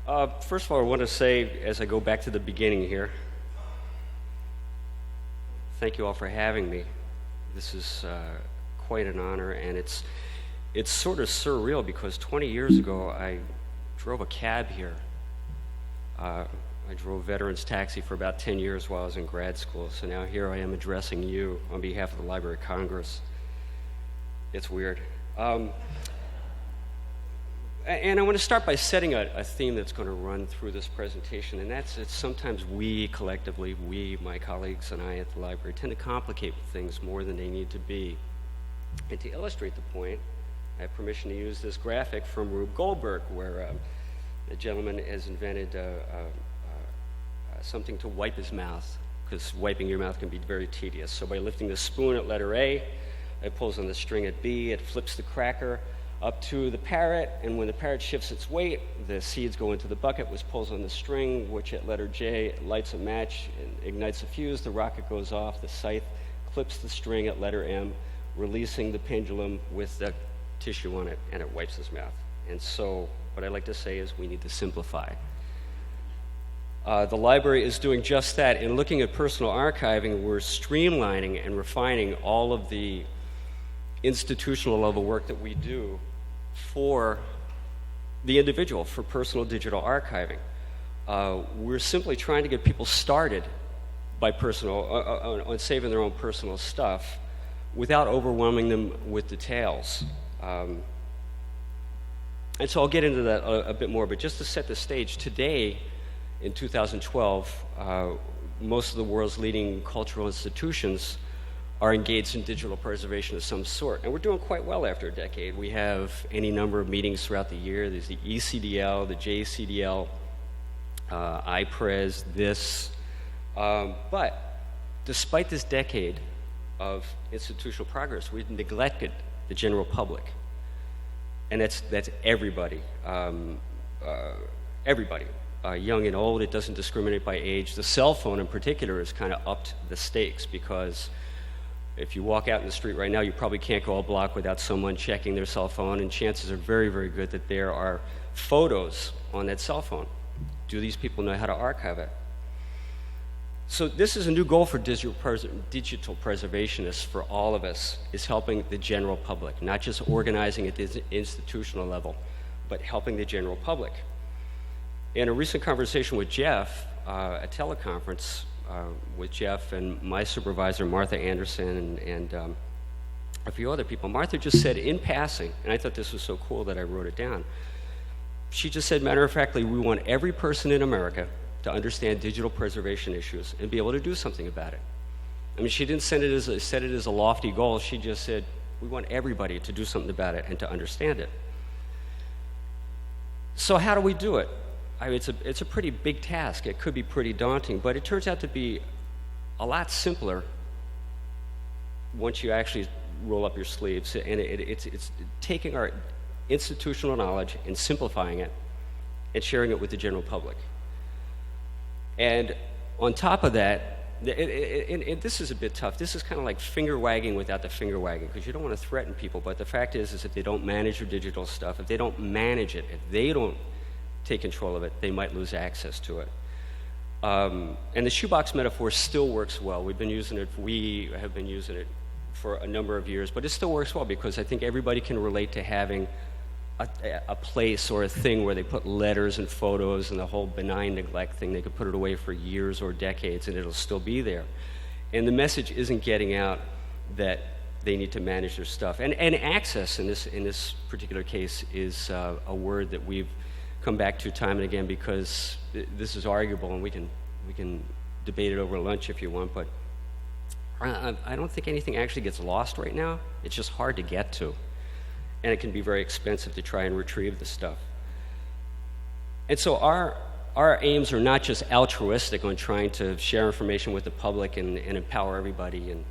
First of all, I want to say, as I go back to the beginning here, thank you all for having me. This is quite an honor, and it's sort of surreal because 20 years ago I drove a cab here. I drove veterans taxi for about 10 years while I was in grad school, so now here I am addressing you on behalf of the Library of Congress. It's weird. And I want to start by setting a theme that's going to run through this presentation, and that's that sometimes we, collectively, my colleagues and I at the library, tend to complicate things more than they need to be. And to illustrate the point, I have permission to use this graphic from Rube Goldberg, where a gentleman has invented something to wipe his mouth, because wiping your mouth can be very tedious. So by lifting the spoon at letter A, it pulls on the string at B, it flips the cracker up to the parrot, and when the parrot shifts its weight, the seeds go into the bucket, which pulls on the string, which at letter J lights a match and ignites a fuse. The rocket goes off, the scythe clips the string at letter M, releasing the pendulum with the tissue on it, and it wipes his mouth. And so what I like to say is we need to simplify. The library is doing just that. In looking at personal archiving, we're streamlining and refining all of the institutional level work that we do for the individual, for personal digital archiving. We're simply trying to get people started by on saving their own personal stuff without overwhelming them with details. And so I'll get into that a bit more, but just to set the stage, today in 2012, most of the world's leading cultural institutions are engaged in digital preservation of some sort. And we're doing quite well after a decade. We have any number of meetings throughout the year. There's the ECDL, the JCDL, IPRES, this. But despite this decade of institutional progress, we've neglected the general public. And that's everybody. Everybody. Young and old, it doesn't discriminate by age. The cell phone in particular has kind of upped the stakes, because if you walk out in the street right now, you probably can't go a block without someone checking their cell phone, and chances are very, very good that there are photos on that cell phone. Do these people know how to archive it? So this is a new goal for digital preservationists, for all of us, is helping the general public, not just organizing at the institutional level, but helping the general public. In a recent conversation with Jeff, a teleconference with Jeff and my supervisor, Martha Anderson, and a few other people, Martha just said in passing, and I thought this was so cool that I wrote it down, she just said, matter of factly, we want every person in America to understand digital preservation issues and be able to do something about it. I mean, she didn't set it as a lofty goal, she just said, we want everybody to do something about it and to understand it. So how do we do it? I mean, it's a pretty big task. It could be pretty daunting, but it turns out to be a lot simpler once you actually roll up your sleeves. And it's taking our institutional knowledge and simplifying it and sharing it with the general public. And on top of that, and this is a bit tough. This is kind of like finger wagging without the finger wagging, because you don't want to threaten people, but the fact is if they don't manage their digital stuff, if they don't manage it, if they don't take control of it, they might lose access to it. And the shoebox metaphor still works well. We have been using it for a number of years, but it still works well because I think everybody can relate to having a place or a thing where they put letters and photos and the whole benign neglect thing. They could put it away for years or decades and it'll still be there. And the message isn't getting out that they need to manage their stuff. And access in this particular case is a word that we've come back to time and again, because this is arguable, and we can debate it over lunch if you want, but I don't think anything actually gets lost right now. It's just hard to get to, and it can be very expensive to try and retrieve the stuff. And so our aims are not just altruistic on trying to share information with the public and empower everybody, and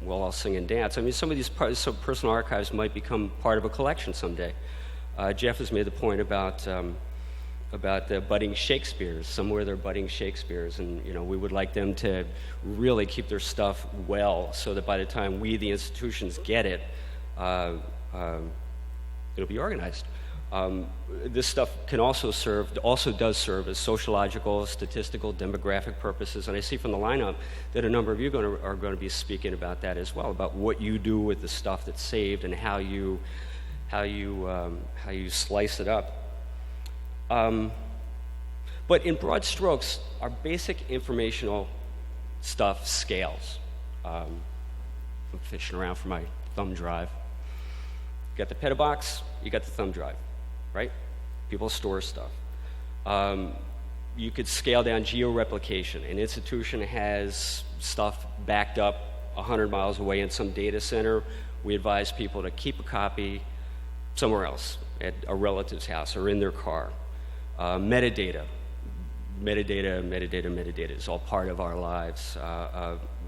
we'll all sing and dance. I mean, some of these personal archives might become part of a collection someday. Jeff has made the point about the budding Shakespeares. Somewhere they're budding Shakespeares, and we would like them to really keep their stuff well, so that by the time we, the institutions, get it, it'll be organized. This stuff also does serve as sociological, statistical, demographic purposes, and I see from the lineup that a number of you are going to be speaking about that as well, about what you do with the stuff that's saved and how you slice it up. But in broad strokes, our basic informational stuff scales. I'm fishing around for my thumb drive. You got the petabox, you got the thumb drive, right? People store stuff. You could scale down geo-replication. An institution has stuff backed up 100 miles away in some data center. We advise people to keep a copy somewhere else, at a relative's house or in their car. Metadata is all part of our lives.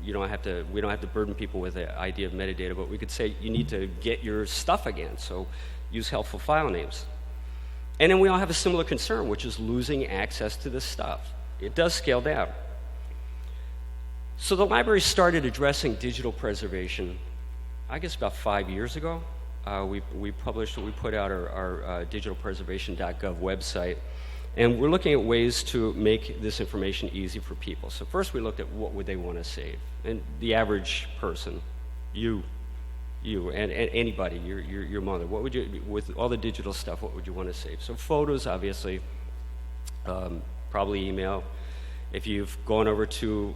We don't have to burden people with the idea of metadata, but we could say you need to get your stuff again, so use helpful file names. And then we all have a similar concern, which is losing access to this stuff. It does scale down. So the library started addressing digital preservation, I guess about 5 years ago. We put out our digitalpreservation.gov website, and we're looking at ways to make this information easy for people. So first we looked at what would they want to save, and the average person, you and anybody, your mother, what would you, with all the digital stuff, what would you want to save? So photos, obviously, probably email. If you've gone over to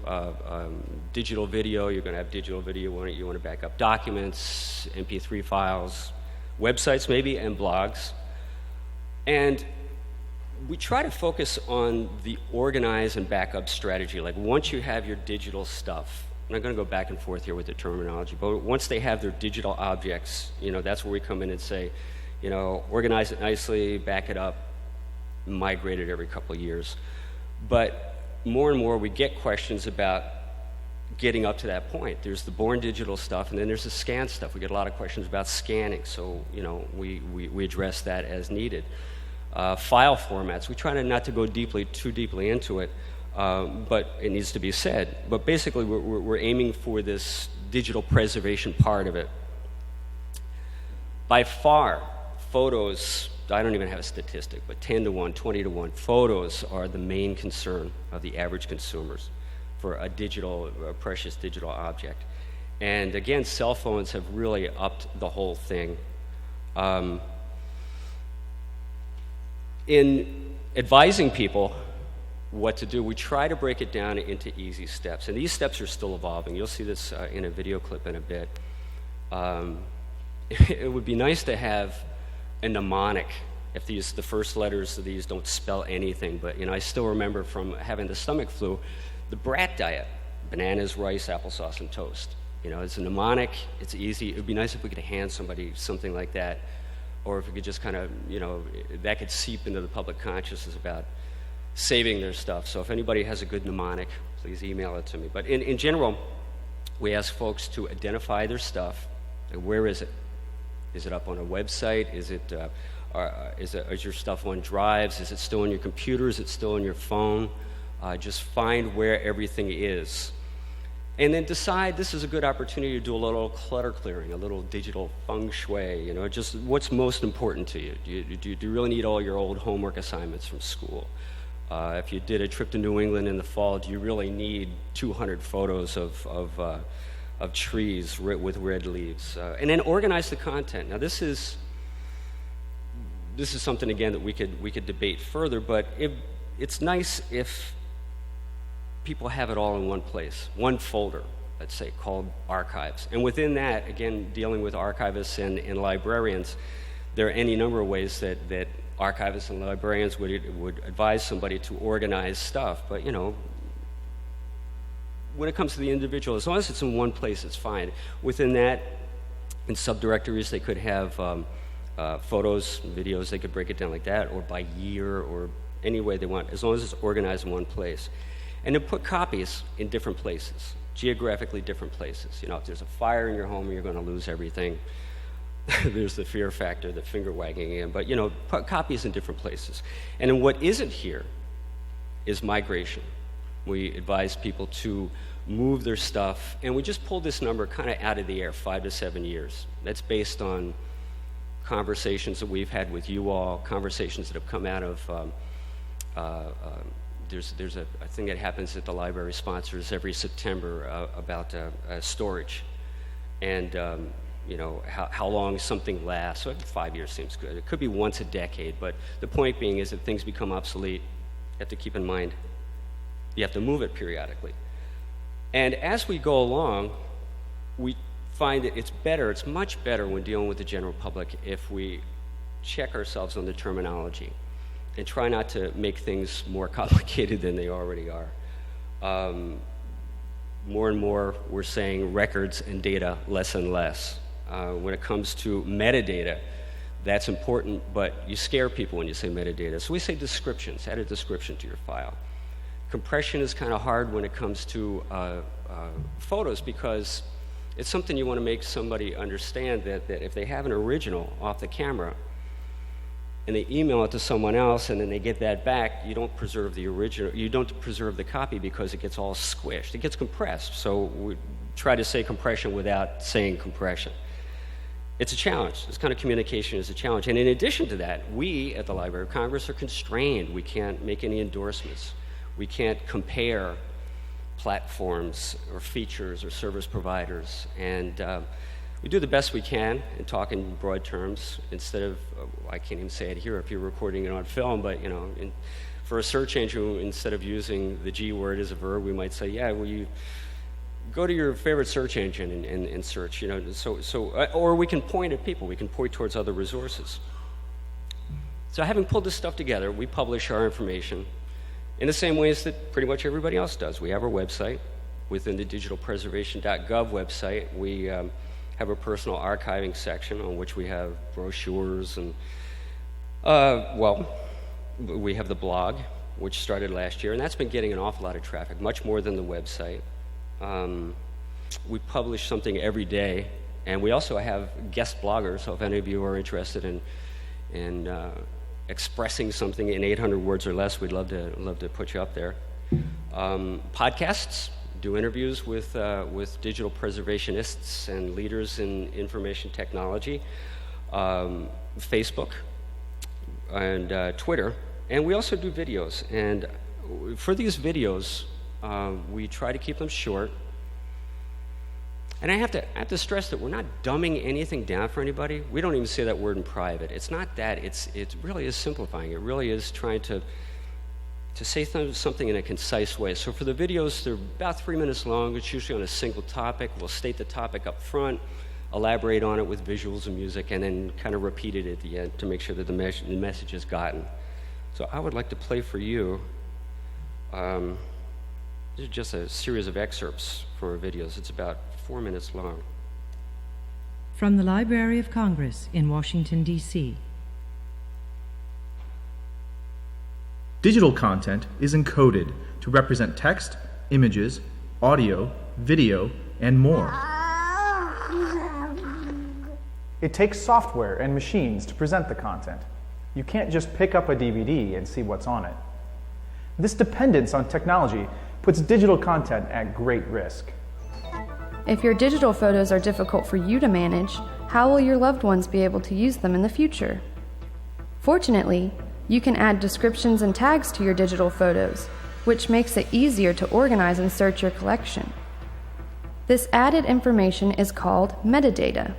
digital video, you're going to have digital video. You want to back up documents, MP3 files, websites maybe, and blogs. And we try to focus on the organize and backup strategy. Like once you have your digital stuff, I'm not going to go back and forth here with the terminology, but once they have their digital objects, that's where we come in and say, organize it nicely, back it up, migrate it every couple of years. But more and more we get questions about getting up to that point. There's the born digital stuff, and then there's the scan stuff. We get a lot of questions about scanning, so we address that as needed. File formats, we try not to go too deeply into it, but it needs to be said. But basically we're aiming for this digital preservation part of it. By far, photos, I don't even have a statistic, but 10 to 1, 20 to 1, photos are the main concern of the average consumers for a precious digital object. And again, cell phones have really upped the whole thing. In advising people what to do, we try to break it down into easy steps. And these steps are still evolving. You'll see this in a video clip in a bit. It would be nice to have a mnemonic if the first letters of these don't spell anything. But I still remember from having the stomach flu, the brat diet: bananas, rice, applesauce, and toast. It's a mnemonic. It's easy. It would be nice if we could hand somebody something like that, or if we could just kind of, that could seep into the public consciousness about saving their stuff. So if anybody has a good mnemonic, please email it to me. But in general, we ask folks to identify their stuff. And where is it? Is it up on a website? Is your stuff on drives? Is it still on your computer? Is it still on your phone? Just find where everything is. And then decide this is a good opportunity to do a little clutter clearing, a little digital feng shui, just what's most important to you. Do you really need all your old homework assignments from school? If you did a trip to New England in the fall, do you really need 200 photos of trees with red leaves? And then organize the content. Now this is something, again, that we could debate further, but it's nice if people have it all in one place, one folder, let's say, called archives. And within that, again, dealing with archivists and librarians, there are any number of ways that archivists and librarians would advise somebody to organize stuff. But, when it comes to the individual, as long as it's in one place, it's fine. Within that, in subdirectories, they could have photos, videos, they could break it down like that, or by year, or any way they want, as long as it's organized in one place. And then put copies in different places, geographically different places. If there's a fire in your home, you're going to lose everything. There's the fear factor, the finger wagging in. But, put copies in different places. And then what isn't here is migration. We advise people to move their stuff, and we just pulled this number kind of out of the air, 5 to 7 years. That's based on conversations that we've had with you all, conversations that have come out of, there's a thing that happens at the library sponsors every September about storage, and you know, how long something lasts. So 5 years seems good. It could be once a decade, but the point being is that things become obsolete. You have to keep in mind, you have to move it periodically. And as we go along, we find that it's much better when dealing with the general public if we check ourselves on the terminology and try not to make things more complicated than they already are. More and more, we're saying records and data less and less. When it comes to metadata, that's important, but you scare people when you say metadata. So we say descriptions, add a description to your file. Compression is kind of hard when it comes to photos, because it's something you want to make somebody understand that if they have an original off the camera and they email it to someone else and then they get that back, you don't preserve the original, you don't preserve the copy because it gets all squished. It gets compressed. So we try to say compression without saying compression. It's a challenge. This kind of communication is a challenge. And in addition to that, we at the Library of Congress are constrained. We can't make any endorsements. We can't compare platforms or features or service providers. And we do the best we can and talk in broad terms instead of, I can't even say it here if you're recording it on film, but you know, for a search engine, instead of using the G word as a verb, we might say, yeah, well, you go to your favorite search engine and search, you know, or we can point at people, we can point towards other resources. So having pulled this stuff together, we publish our information in the same ways that pretty much everybody else does. We have our website. Within the digitalpreservation.gov website, we have a personal archiving section on which we have brochures and, well, we have the blog, which started last year, and that's been getting an awful lot of traffic, much more than the website. We publish something every day, and we also have guest bloggers, so if any of you are interested in expressing something in 800 words or less, we'd love to put you up there. Podcasts, do interviews with digital preservationists and leaders in information technology. Facebook and Twitter, and we also do videos. And for these videos, we try to keep them short. And I have to stress that we're not dumbing anything down for anybody. We don't even say that word in private. It's not that. It really is simplifying. It really is trying to say something in a concise way. So for the videos, they're about 3 minutes long. It's usually on a single topic. We'll state the topic up front, elaborate on it with visuals and music, and then kind of repeat it at the end to make sure that the message is gotten. So I would like to play for you. This is just a series of excerpts from our videos. It's about 4 minutes long. From the Library of Congress in Washington, D.C. Digital content is encoded to represent text, images, audio, video, and more. It takes software and machines to present the content. You can't just pick up a DVD and see what's on it. This dependence on technology puts digital content at great risk. If your digital photos are difficult for you to manage, how will your loved ones be able to use them in the future? Fortunately, you can add descriptions and tags to your digital photos, which makes it easier to organize and search your collection. This added information is called metadata.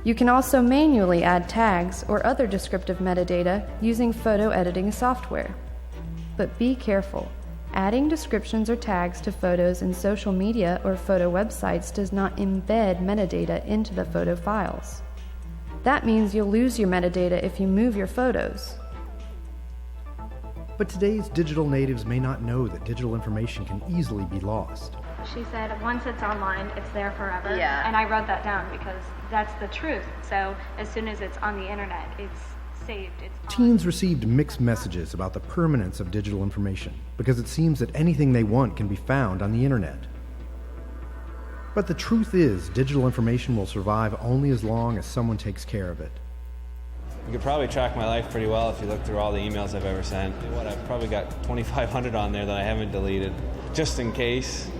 You can also manually add tags or other descriptive metadata using photo editing software. But be careful. Adding descriptions or tags to photos in social media or photo websites does not embed metadata into the photo files. That means you'll lose your metadata if you move your photos. But today's digital natives may not know that digital information can easily be lost. She said once it's online, it's there forever. Yeah. And I wrote that down because that's the truth. So as soon as it's on the internet, it's saved. Teens received mixed messages about the permanence of digital information because it seems that anything they want can be found on the internet. But the truth is, digital information will survive only as long as someone takes care of it. You could probably track my life pretty well if you look through all the emails I've ever sent. I've probably got 2,500 on there that I haven't deleted, just in case.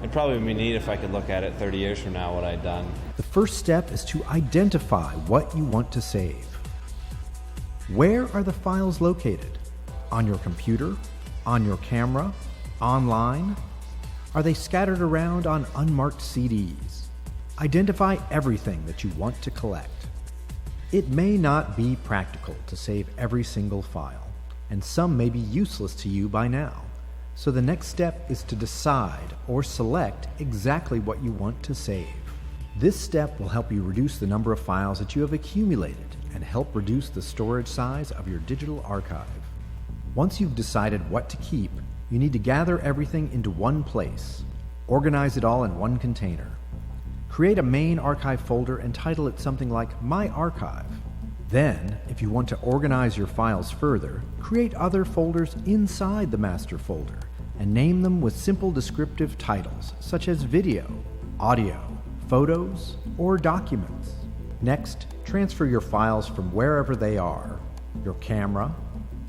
it'd probably be neat if I could look at it 30 years from now, what I'd done. The first step is to identify what you want to save. Where are the files located? On your computer? On your camera? Online? Are they scattered around on unmarked CDs? Identify everything that you want to collect. It may not be practical to save every single file, and some may be useless to you by now. So the next step is to decide or select exactly what you want to save. This step will help you reduce the number of files that you have accumulated and help reduce the storage size of your digital archive. Once you've decided what to keep, you need to gather everything into one place. Organize it all in one container. Create a main archive folder and title it something like My Archive. Then, if you want to organize your files further, create other folders inside the master folder and name them with simple descriptive titles such as video, audio, photos, or documents. Next, transfer your files from wherever they are, your camera,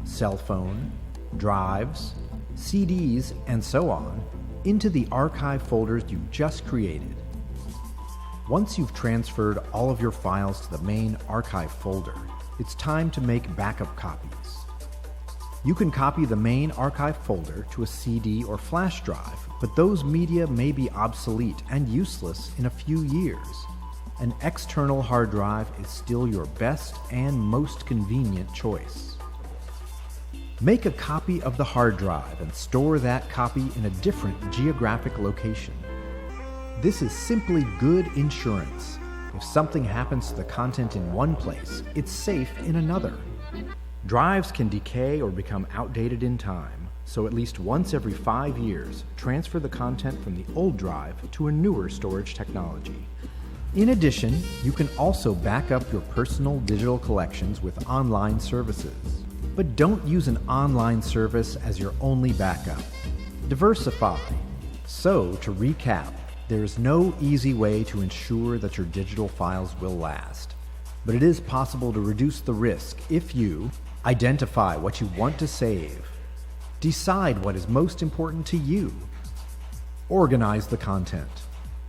cell phone, drives, CDs, and so on, into the archive folders you just created. Once you've transferred all of your files to the main archive folder, it's time to make backup copies. You can copy the main archive folder to a CD or flash drive, but those media may be obsolete and useless in a few years. An external hard drive is still your best and most convenient choice. Make a copy of the hard drive and store that copy in a different geographic location. This is simply good insurance. If something happens to the content in one place, it's safe in another. Drives can decay or become outdated in time, so at least once every 5 years, transfer the content from the old drive to a newer storage technology. In addition, you can also back up your personal digital collections with online services. But don't use an online service as your only backup. Diversify. So, to recap, there is no easy way to ensure that your digital files will last. But it is possible to reduce the risk if you identify what you want to save, decide what is most important to you, organize the content,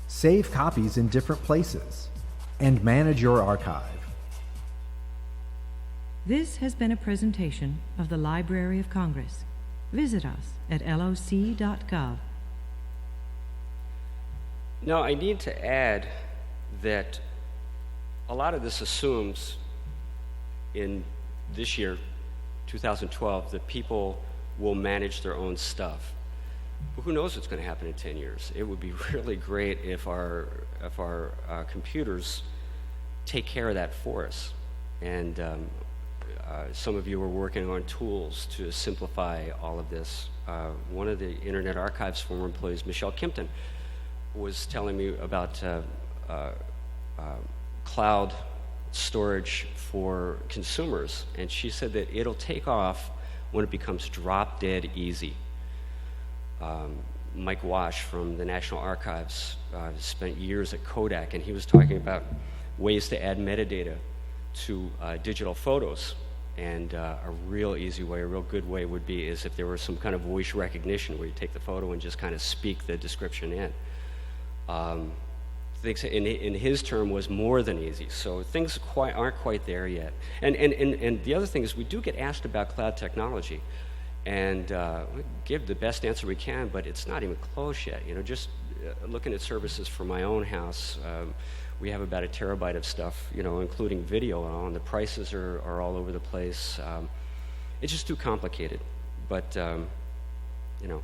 save copies in different places, and manage your archive. This has been a presentation of the Library of Congress. Visit us at loc.gov. Now, I need to add that a lot of this assumes in this year, 2012, that people will manage their own stuff. But who knows what's going to happen in 10 years? It would be really great if our computers take care of that for us. And some of you are working on tools to simplify all of this. One of the Internet Archive's former employees, Michelle Kimpton, was telling me about cloud storage for consumers, and she said that it'll take off when it becomes drop dead easy. Mike Wash from the National Archives spent years at Kodak, and he was talking about ways to add metadata to digital photos. And a real easy way, a real good way would be is if there were some kind of voice recognition where you take the photo and just kind of speak the description in. Things in his term was more than easy, so things aren't quite there yet. And the other thing is we do get asked about cloud technology, and we give the best answer we can, but it's not even close yet. You know, just looking at services for my own house, we have about 1 terabyte of stuff, you know, including video, and the prices are all over the place. It's just too complicated, but you know,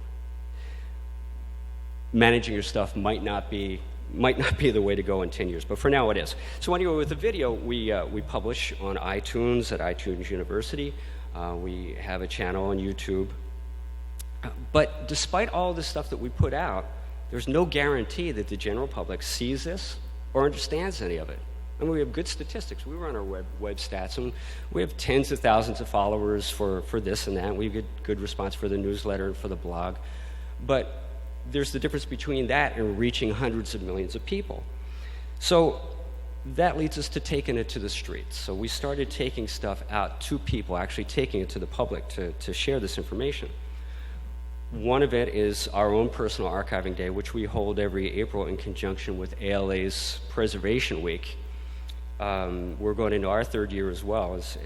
managing your stuff might not be the way to go in 10 years, but for now it is. So anyway, with the video, we publish on iTunes at iTunes University. We have a channel on YouTube. But despite all this stuff that we put out, there's no guarantee that the general public sees this or understands any of it. I mean, we have good statistics. We run our web stats, and we have tens of thousands of followers for this and that. We get good response for the newsletter and for the blog. But there's the difference between that and reaching hundreds of millions of people. So that leads us to taking it to the streets. So we started taking stuff out to people, actually taking it to the public to share this information. One event is our own personal archiving day, which we hold every April in conjunction with ALA's Preservation Week. We're going into our third year as well as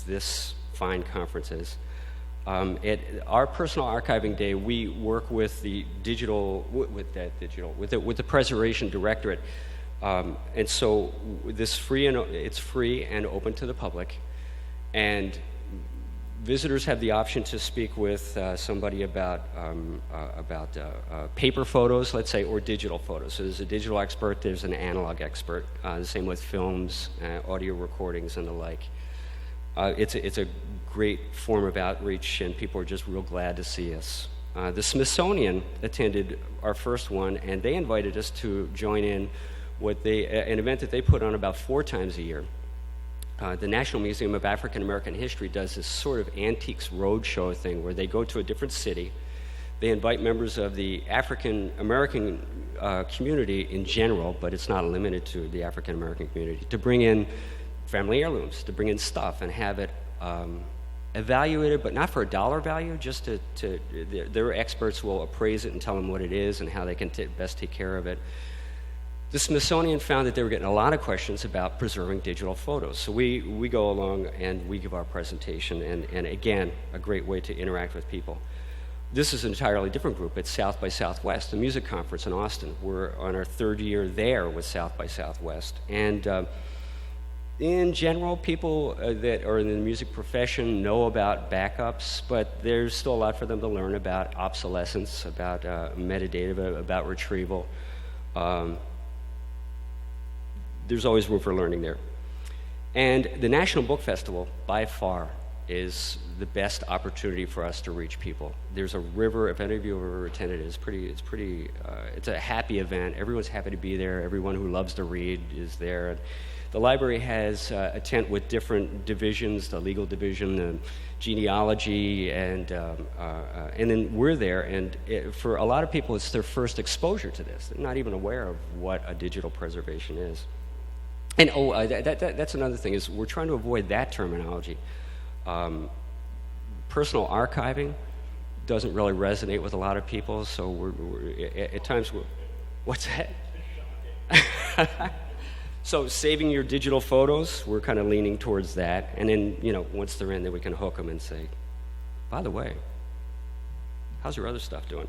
this fine conference is. At our personal archiving day, we work with the with the Preservation Directorate, and so it's free and open to the public, and visitors have the option to speak with somebody about paper photos, let's say, or digital photos. So there's a digital expert, there's an analog expert. The same with films, audio recordings, and the like. It's a great form of outreach, and people are just real glad to see us. The Smithsonian attended our first one, and they invited us to join in an event that they put on about 4 times a year. The National Museum of African American History does this sort of antiques roadshow thing where they go to a different city. They invite members of the African American community in general, but it's not limited to the African American community, to bring in family heirlooms, to bring in stuff and have it evaluated, but not for a dollar value, just their experts will appraise it and tell them what it is and how they can best take care of it. The Smithsonian found that they were getting a lot of questions about preserving digital photos. So we go along and we give our presentation, and again, a great way to interact with people. This is an entirely different group. It's South by Southwest, the music conference in Austin. We're on our third year there with South by Southwest. And in general, people that are in the music profession know about backups, but there's still a lot for them to learn about obsolescence, about metadata, about retrieval. There's always room for learning there. And the National Book Festival, by far, is the best opportunity for us to reach people. There's a river, if any of you have ever attended it, it's a happy event. Everyone's happy to be there. Everyone who loves to read is there. And the library has a tent with different divisions, the legal division, the genealogy, and then we're there. And for a lot of people, it's their first exposure to this. They're not even aware of what a digital preservation is. And that's another thing, is we're trying to avoid that terminology. Personal archiving doesn't really resonate with a lot of people, so at times what's that? So saving your digital photos, we're kind of leaning towards that, and then once they're in, then we can hook them and say, by the way, how's your other stuff doing?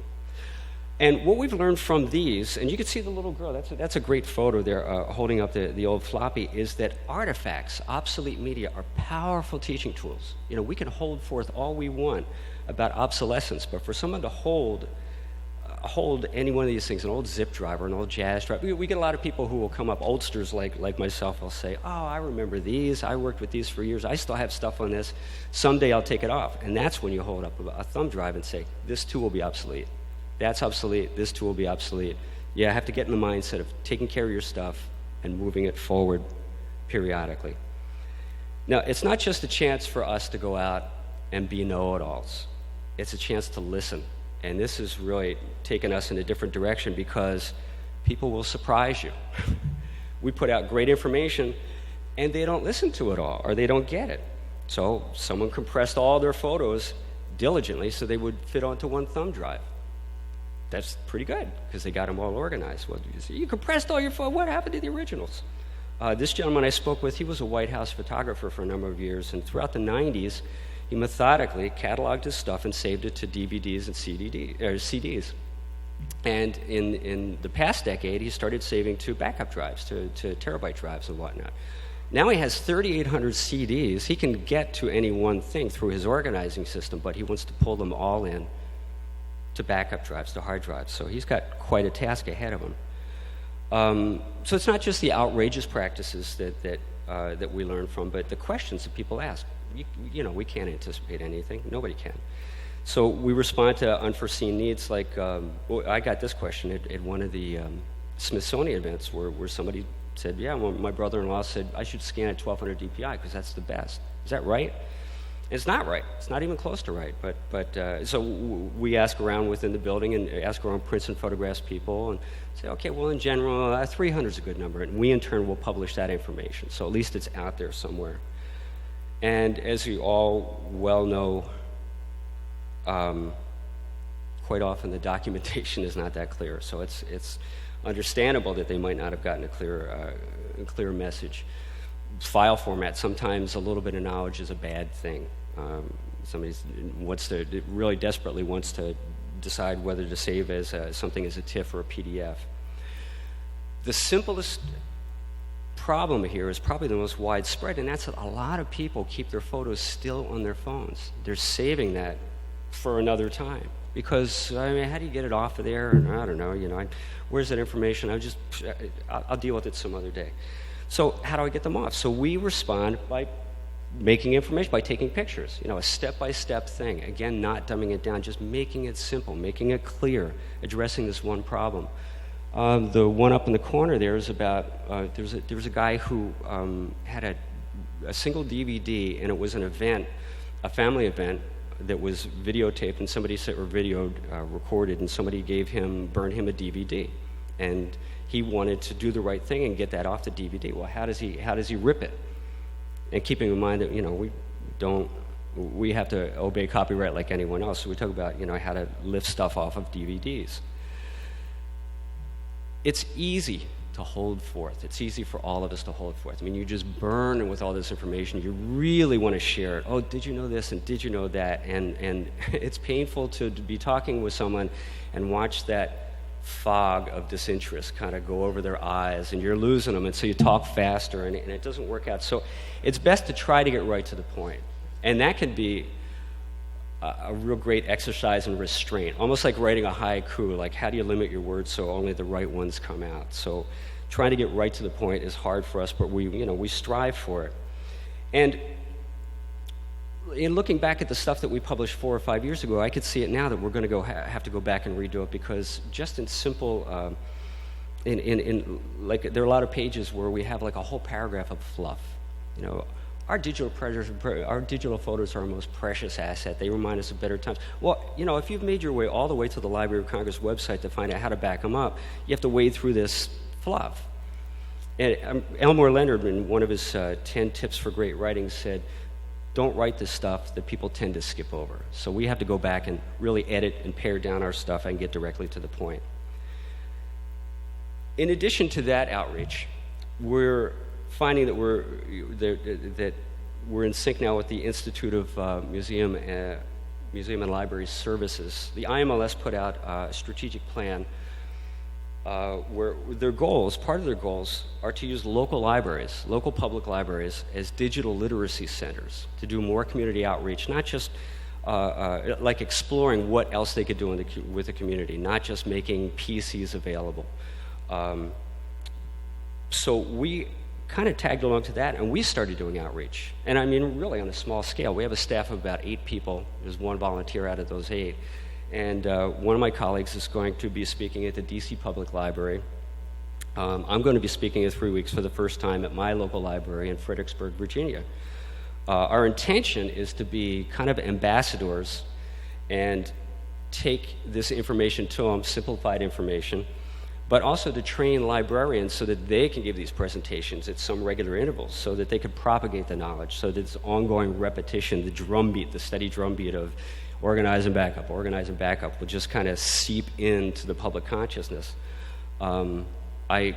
And what we've learned from these, and you can see the little girl, that's a great photo there, holding up the old floppy, is that artifacts, obsolete media, are powerful teaching tools. We can hold forth all we want about obsolescence, but for someone to hold any one of these things, an old zip drive or an old jazz drive, we get a lot of people who will come up, oldsters like myself, will say, oh, I remember these, I worked with these for years, I still have stuff on this, someday I'll take it off. And that's when you hold up a thumb drive and say, this too will be obsolete. That's obsolete, this too will be obsolete. You have to get in the mindset of taking care of your stuff and moving it forward periodically. Now, it's not just a chance for us to go out and be know-it-alls. It's a chance to listen. And this has really taken us in a different direction because people will surprise you. We put out great information, and they don't listen to it all, or they don't get it. So someone compressed all their photos diligently so they would fit onto one thumb drive. That's pretty good, because they got them all organized. Well, you compressed all your photos. What happened to the originals? This gentleman I spoke with, he was a White House photographer for a number of years, and throughout the 90s, he methodically cataloged his stuff and saved it to DVDs and CDs. And in the past decade, he started saving to backup drives, to terabyte drives and whatnot. Now he has 3,800 CDs. He can get to any one thing through his organizing system, but he wants to pull them all in to backup drives, to hard drives. So he's got quite a task ahead of him. So it's not just the outrageous practices that we learn from, but the questions that people ask. We can't anticipate anything. Nobody can. So we respond to unforeseen needs. Like I got this question at one of the Smithsonian events where somebody said, yeah, well, my brother-in-law said I should scan at 1200 DPI because that's the best. Is that right? It's not right. It's not even close to right. But so we ask around within the building and ask around, prints and photographs people, and say, okay, well, in general, 300 is a good number, and we in turn will publish that information. So at least it's out there somewhere. And as you all well know, quite often the documentation is not that clear. So it's understandable that they might not have gotten a clear message. File format, sometimes a little bit of knowledge is a bad thing. Somebody really desperately wants to decide whether to save as something as a TIFF or a PDF. The simplest problem here is probably the most widespread, and that's that a lot of people keep their photos still on their phones. They're saving that for another time. Because, I mean, how do you get it off of there? And I don't know, where's that information? I'll deal with it some other day. So how do I get them off? So we respond by making information, by taking pictures, a step-by-step thing. Again, not dumbing it down, just making it simple, making it clear, addressing this one problem. The one up in the corner there is about, there was a guy who had a single DVD, and it was an event, a family event, that was videotaped, and somebody said, or recorded, and somebody burned him a DVD, and he wanted to do the right thing and get that off the DVD. Well, how does he rip it? And keeping in mind that we have to obey copyright like anyone else. So we talk about how to lift stuff off of DVDs. It's easy to hold forth. It's easy for all of us to hold forth. I mean, you just burn with all this information. You really want to share it. Oh, did you know this and did you know that? And it's painful to be talking with someone and watch that fog of disinterest kind of go over their eyes, and you're losing them, and so you talk faster, and it doesn't work out. So it's best to try to get right to the point. And that can be a real great exercise in restraint, almost like writing a haiku, like how do you limit your words so only the right ones come out? So trying to get right to the point is hard for us, but we strive for it. And in looking back at the stuff that we published 4 or 5 years ago, I could see it now that we're going to have to go back and redo it, because just in simple, like there are a lot of pages where we have like a whole paragraph of fluff. Our digital photos are our most precious asset. They remind us of better times. Well, if you've made your way all the way to the Library of Congress website to find out how to back them up, you have to wade through this fluff. And Elmore Leonard, in one of his 10 tips for great writing, said, don't write the stuff that people tend to skip over. So we have to go back and really edit and pare down our stuff and get directly to the point. In addition to that outreach, we're finding that we're in sync now with the Institute of Museum and Library Services. The IMLS put out a strategic plan where part of their goals are to use local public libraries as digital literacy centers to do more community outreach, not just like exploring what else they could do with the community, not just making PCs available. So we kind of tagged along to that, and we started doing outreach. And I mean, really on a small scale. We have a staff of about 8 people. There's 1 volunteer out of those 8. And one of my colleagues is going to be speaking at the DC Public Library. I'm going to be speaking in 3 weeks for the first time at my local library in Fredericksburg, Virginia. Our intention is to be kind of ambassadors and take this information to them, simplified information, but also to train librarians so that they can give these presentations at some regular intervals, so that they could propagate the knowledge, so that it's ongoing repetition, the steady drumbeat of organize and back up will just kind of seep into the public consciousness. I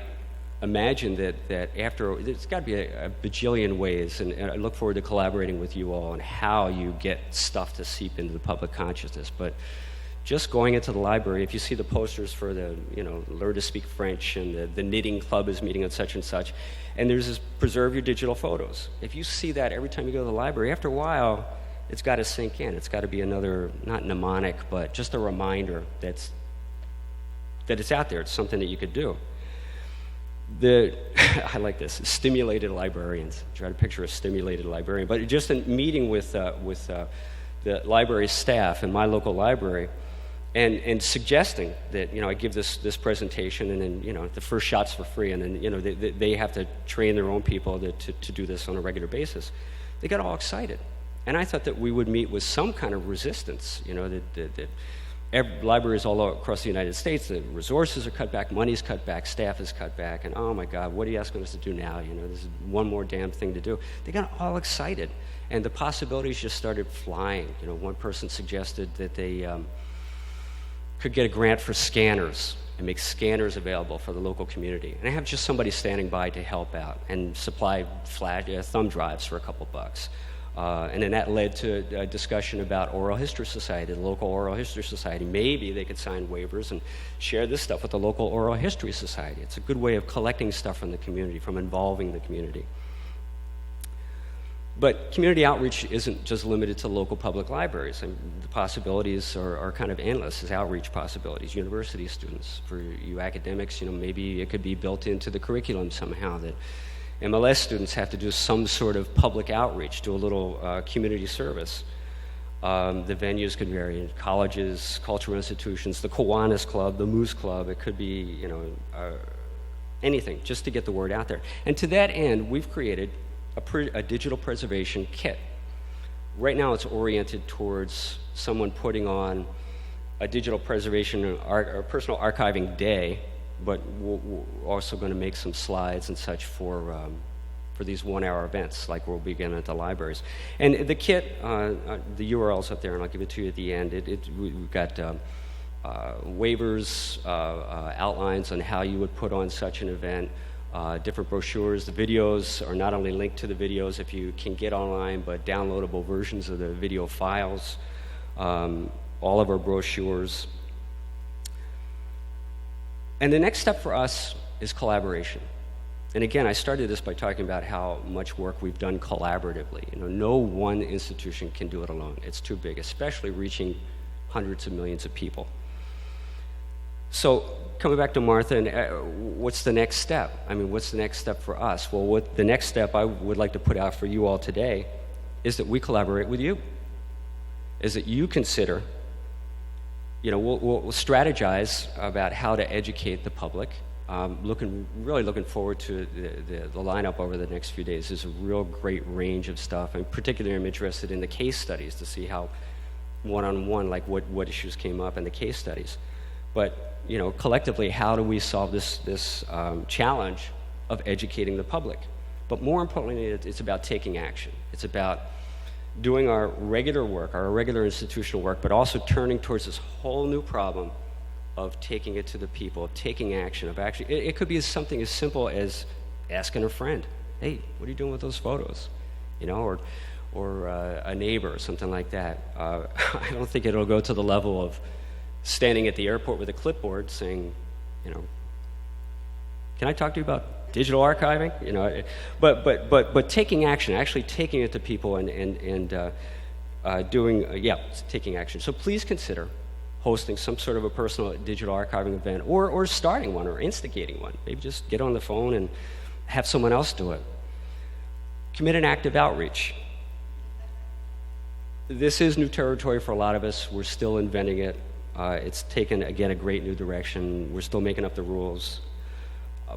imagine that after, there's got to be a bajillion ways, and I look forward to collaborating with you all on how you get stuff to seep into the public consciousness. But just going into the library, if you see the posters for the, Learn to Speak French, and the knitting club is meeting on such and such, and there's this preserve your digital photos. If you see that every time you go to the library, after a while, it's got to sink in. It's got to be another, not mnemonic, but just a reminder that it's out there. It's something that you could do. I like this, stimulated librarians. Try to picture a stimulated librarian. But just in meeting with the library staff in my local library, and suggesting that I give this presentation, and then the first shot's for free, and then they have to train their own people to do this on a regular basis. They got all excited, and I thought that we would meet with some kind of resistance. That libraries all across the United States, the resources are cut back, money's cut back, staff is cut back, and oh my God, what are you asking us to do now? This is one more damn thing to do. They got all excited, and the possibilities just started flying. One person suggested that they could get a grant for scanners and make scanners available for the local community, and have just somebody standing by to help out and supply thumb drives for a couple bucks. And then that led to a discussion about Oral History Society, the local Oral History Society. Maybe they could sign waivers and share this stuff with the local Oral History Society. It's a good way of collecting stuff from the community, from involving the community. But community outreach isn't just limited to local public libraries. And the possibilities are kind of endless as outreach possibilities. University students, for you academics, maybe it could be built into the curriculum somehow that MLS students have to do some sort of public outreach, do a little community service. The venues could vary: colleges, cultural institutions, the Kiwanis Club, the Moose Club. It could be, anything, just to get the word out there. And to that end, we've created a digital preservation kit. Right now, it's oriented towards someone putting on a digital preservation or personal archiving day, but we're also going to make some slides and such for these one-hour events, like we'll begin at the libraries. And the kit, the URL's up there, and I'll give it to you at the end. We've got waivers, outlines on how you would put on such an event, different brochures. The videos are not only linked to the videos if you can get online, but downloadable versions of the video files, all of our brochures. And the next step for us is collaboration. And again, I started this by talking about how much work we've done collaboratively. No one institution can do it alone. It's too big, especially reaching hundreds of millions of people. So coming back to Martha, and what's the next step? What's the next step for us? Well, the next step I would like to put out for you all today is that we collaborate with you, is that you consider, we'll strategize about how to educate the public. Really looking forward to the lineup over the next few days. There's a real great range of stuff, and particularly I'm interested in the case studies to see how one-on-one, like what issues came up in the case studies. But collectively, how do we solve this challenge of educating the public? But more importantly, it's about taking action. It's about doing our regular work, our regular institutional work, but also turning towards this whole new problem of taking it to the people, of taking action, of actually, it could be something as simple as asking a friend, hey, what are you doing with those photos? Or a neighbor or something like that. I don't think it'll go to the level of standing at the airport with a clipboard saying, can I talk to you about digital archiving? But taking action, actually taking it to people and taking action. So please consider hosting some sort of a personal digital archiving event, or starting one, or instigating one. Maybe just get on the phone and have someone else do it. Commit an active outreach. This is new territory for a lot of us. We're still inventing it. It's taken, again, a great new direction. We're still making up the rules.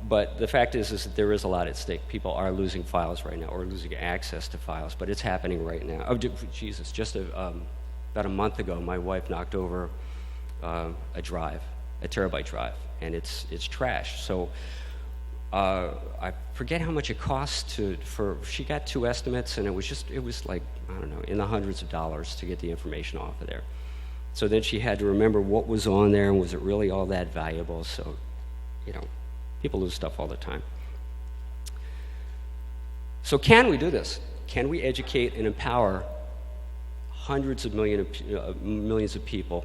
But the fact is that there is a lot at stake. People are losing files right now, or losing access to files, but it's happening right now. Oh, Jesus, just about a month ago, my wife knocked over a terabyte drive, and it's trashed. So I forget how much it costs she got 2 estimates, and it was like, I don't know, in the hundreds of dollars to get the information off of there. So then she had to remember what was on there, and was it really all that valuable? So, people lose stuff all the time. So can we do this? Can we educate and empower hundreds of millions of people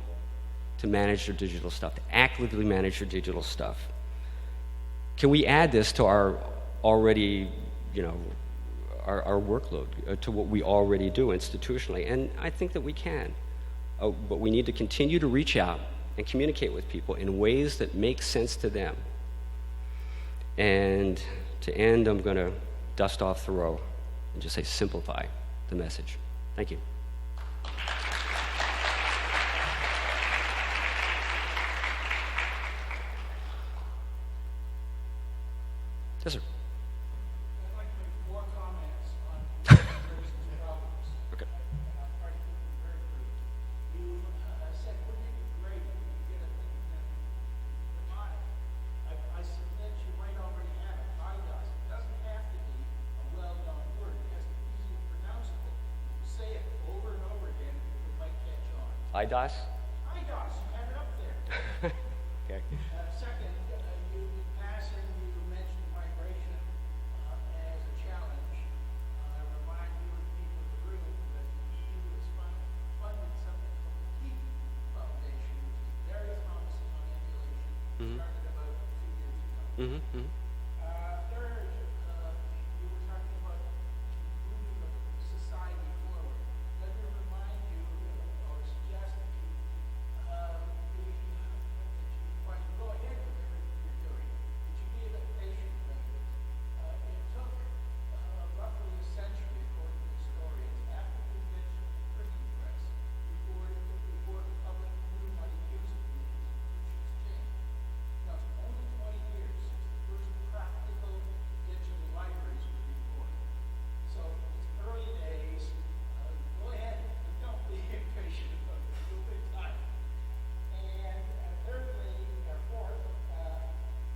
to manage their digital stuff, to actively manage their digital stuff? Can we add this to our already, our workload, to what we already do institutionally? And I think that we can. But we need to continue to reach out and communicate with people in ways that make sense to them. And to end, I'm going to dust off Thoreau and just say, simplify the message. Thank you. Yes, sir. I'd like to make 4 comments on Harrison's problems. Okay. And I'll try to keep them very brief. You said, wouldn't it be great if you could get a thing mnemonic? I submit you might already have it. IDOS. It doesn't have to be a well-known word. It has to be easy pronounceable. You say it over and over again, it might catch on. IDOS? IDOS, you have it up there. Mm-hmm. started about 2 years ago. Mm-hmm. Mm-hmm. Third, you were talking about moving the society forward. Let me remind you, or suggest that you, while you go ahead with everything you're doing, that you be a bit patient with it. It took roughly a century, according to historians, after the invention of the printing press, before the public knew how to use it and the institutions changed. Now, it's only 20 years since the first practical digital libraries were reported. So it's early days. Go ahead, but don't be impatient about it. It'll take time. And thirdly, or fourth,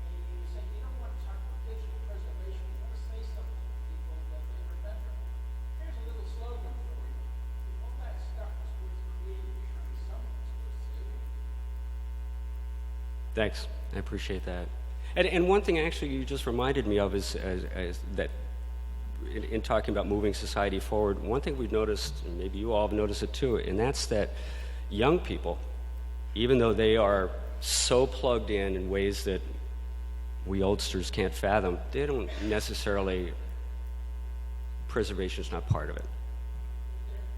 you said you don't want to talk about digital preservation. You want to say something to people that they remember. Here's a little slogan for you. If all that stuff is worth creating, surely someone's worth saving. Thanks. I appreciate that. And one thing actually you just reminded me of is that in talking about moving society forward, one thing we've noticed, and maybe you all have noticed it too, and that's that young people, even though they are so plugged in ways that we oldsters can't fathom, they don't necessarily, preservation is not part of it.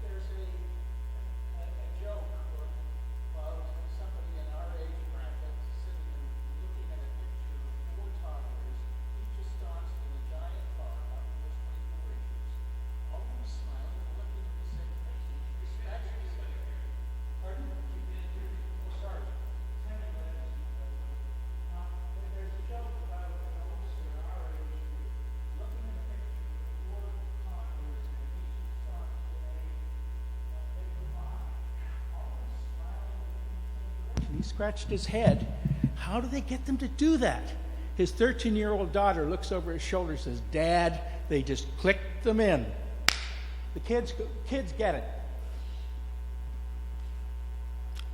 There's a joke about somebody in our age bracket sitting and looking at a picture of 4 toddlers, each ensconced in a giant car about just 24 inches, always smiling and looking at the same picture. That's pardon? Oh, sorry. There's a joke about an oldster our age looking at a picture of 4 toddlers and each ensconced in a paper box, always smiling and looking at the same direction. He scratched his head. How do they get them to do that? His 13-year-old daughter looks over his shoulder and says, "Dad, they just clicked them in." The kids get it.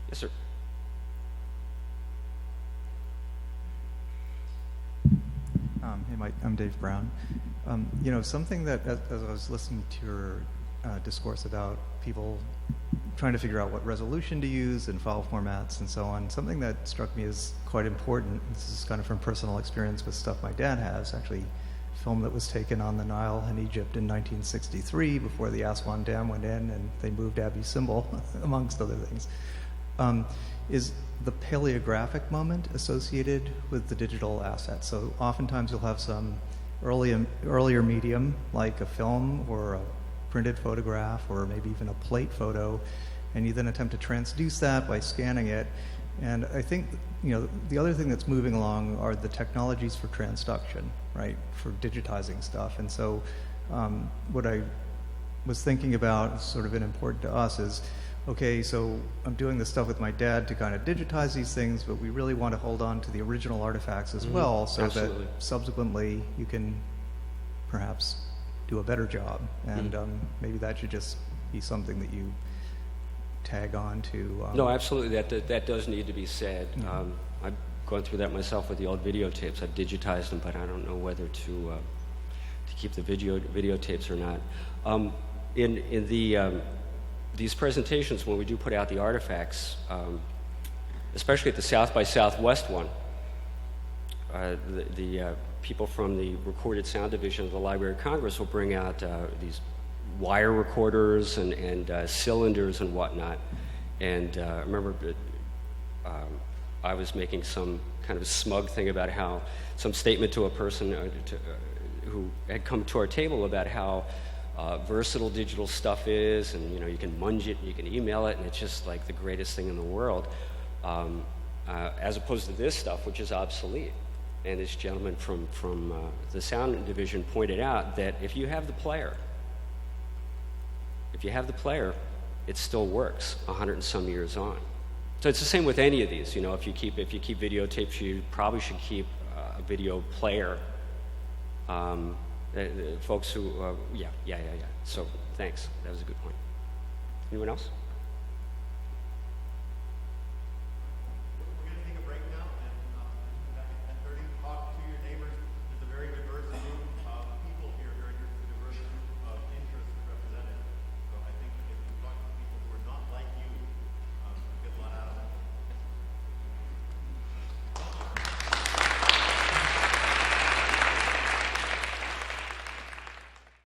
Yes, sir. Hey, Mike, I'm Dave Brown. Something that, as I was listening to your discourse about people trying to figure out what resolution to use and file formats and so on, something that struck me as quite important, this is kind of from personal experience with stuff my dad has, actually a film that was taken on the Nile in Egypt in 1963 before the Aswan Dam went in and they moved Abu Simbel, amongst other things, is the paleographic moment associated with the digital asset. So oftentimes you'll have some earlier medium, like a film or a printed photograph or maybe even a plate photo, and you then attempt to transduce that by scanning it. And I think, the other thing that's moving along are the technologies for transduction, right, for digitizing stuff. And so what I was thinking about, sort of been important to us, is, okay, so I'm doing this stuff with my dad to kind of digitize these things, but we really want to hold on to the original artifacts as well, so Absolutely. that subsequently you can perhaps do a better job. And maybe that should just be something that you tag on to. No, absolutely. That does need to be said. I've gone through that myself with the old videotapes. I've digitized them, but I don't know whether to keep the videotapes or not. In these presentations, when we do put out the artifacts, especially at the South by Southwest one, the people from the Recorded Sound Division of the Library of Congress will bring out these wire recorders and cylinders and whatnot. And I remember I was making some kind of smug thing about how, some statement to a person who had come to our table about how versatile digital stuff is, and you can munge it, and you can email it, and it's just like the greatest thing in the world, as opposed to this stuff, which is obsolete. And this gentleman from the sound division pointed out that if you have the player, it still works 100 and some years on. So it's the same with any of these. If you keep videotapes, you probably should keep a video player. Folks who, yeah. So thanks. That was a good point. Anyone else?